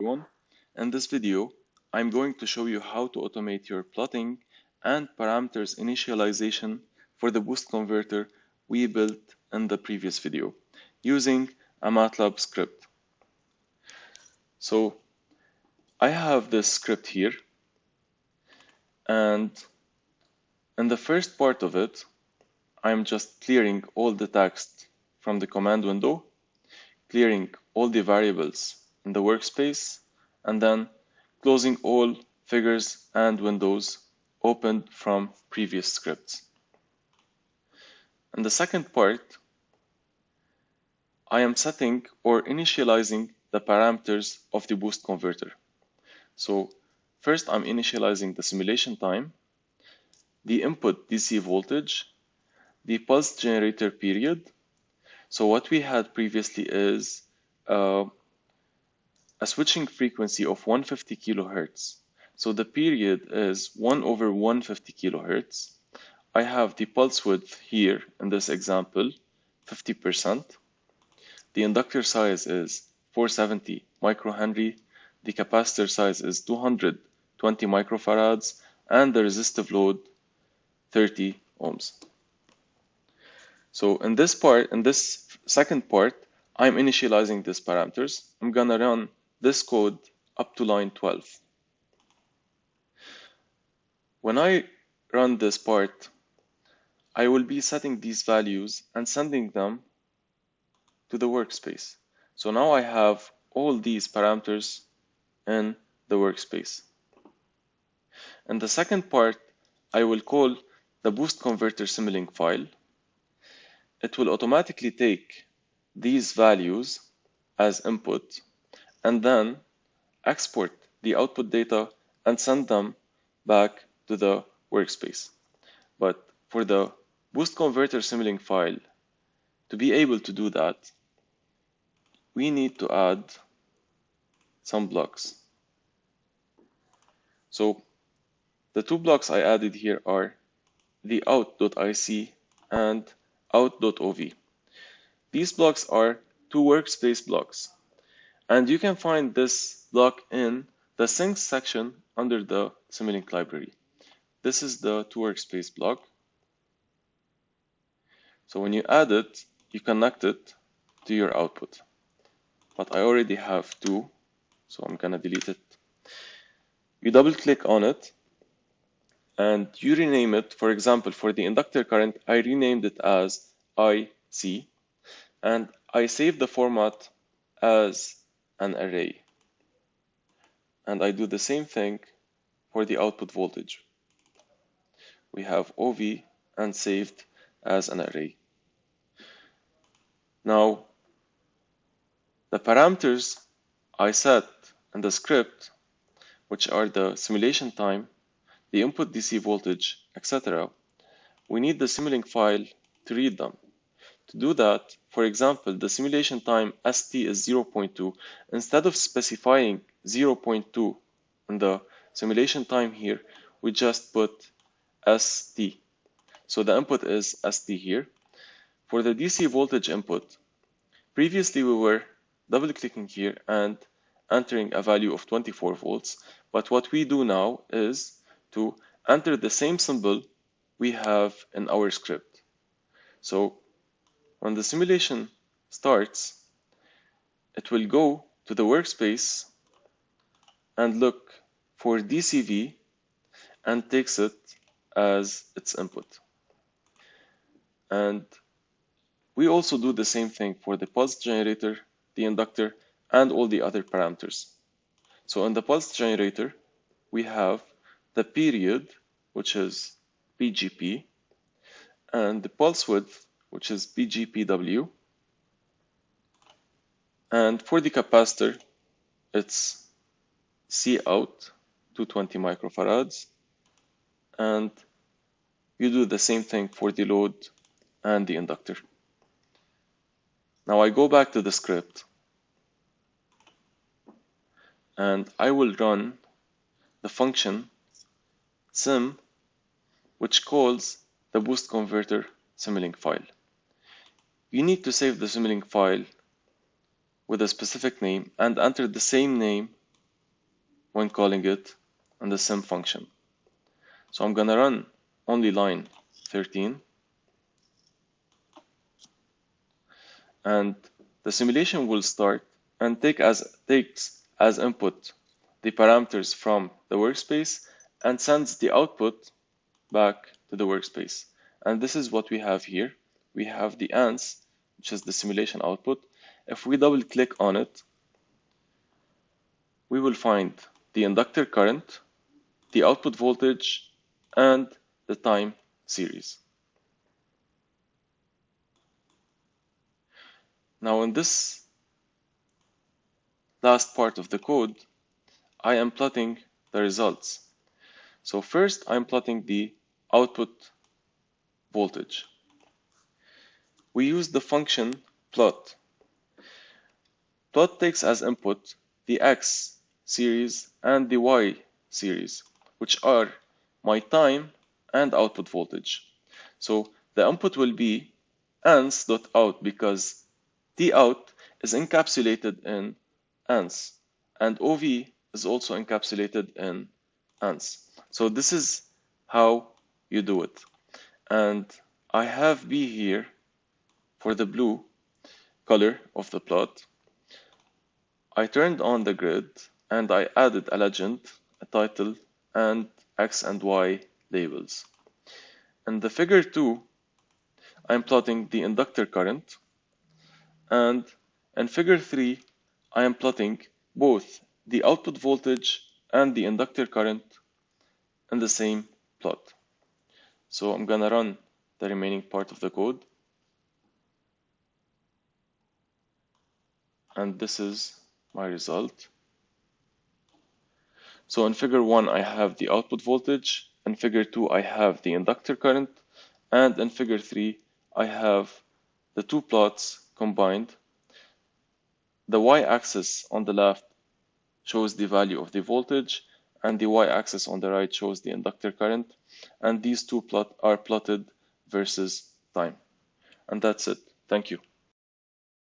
everyone. In this video, I'm going to show you how to automate your plotting and parameters initialization for the boost converter we built in the previous video using a Matlab script. So I have this script here, and in the first part of it, I'm just clearing all the text from the command window, clearing all the variables in the workspace, and then closing all figures and windows opened from previous scripts. In the second part, I am setting or initializing the parameters of the boost converter. So first I'm initializing the simulation time, the input DC voltage, the pulse generator period. So what we had previously is a switching frequency of 150 kilohertz. So the period is 1/150 kilohertz. I have the pulse width here in this example, 50%. The inductor size is 470 microhenry. The capacitor size is 220 microfarads, and the resistive load 30 ohms. So in this second part, I'm initializing these parameters. I'm gonna run this code up to line 12. When I run this part, I will be setting these values and sending them to the workspace. So now I have all these parameters in the workspace. In the second part, I will call the boost converter Simulink file. It will automatically take these values as input and then export the output data and send them back to the workspace. But for the boost converter Simulink file, to be able to do that, we need to add some blocks. So the two blocks I added here are the out.ic and out.ov. These blocks are two workspace blocks, and you can find this block in the Sync section under the Simulink library. This is the two workspace block. So when you add it, you connect it to your output. But I already have two, so I'm gonna delete it. You double click on it and you rename it. For example, for the inductor current, I renamed it as IC, and I saved the format as an array. And I do the same thing for the output voltage. We have OV and saved as an array. Now, the parameters I set in the script, which are the simulation time, the input DC voltage, etc., we need the Simulink file to read them. To do that, for example, the simulation time ST is 0.2. Instead of specifying 0.2 in the simulation time here, we just put ST. So the input is ST here. For the DC voltage input, previously we were double-clicking here and entering a value of 24 volts. But what we do now is to enter the same symbol we have in our script. So when the simulation starts, it will go to the workspace and look for DCV and takes it as its input. And we also do the same thing for the pulse generator, the inductor, and all the other parameters. So in the pulse generator, we have the period, which is PGP, and the pulse width, which is PGPW. And for the capacitor, it's Cout, 220 microfarads. And you do the same thing for the load and the inductor. Now I go back to the script and I will run the function sim, which calls the boost converter Simulink file. You need to save the Simulink file with a specific name and enter the same name when calling it in the sim function. So I'm gonna run only line 13, and the simulation will start and takes as input the parameters from the workspace and sends the output back to the workspace. And this is what we have here. We have the ANS, which is the simulation output. If we double click on it, we will find the inductor current, the output voltage, and the time series. Now in this last part of the code, I am plotting the results. So first I'm plotting the output voltage. We use the function plot. Plot takes as input the X series and the Y series, which are my time and output voltage. So the input will be ans.out because Tout is encapsulated in ans, and OV is also encapsulated in ans. So this is how you do it. And I have B here for the blue color of the plot. I turned on the grid and I added a legend, a title, and X and Y labels. In the figure 2, I'm plotting the inductor current, and in figure 3, I am plotting both the output voltage and the inductor current in the same plot. So I'm gonna run the remaining part of the code, and this is my result. So in figure 1, I have the output voltage, in figure 2, I have the inductor current, and in figure 3, I have the two plots combined. The y-axis on the left shows the value of the voltage, and the y-axis on the right shows the inductor current, and these two are plotted versus time. And that's it. Thank you.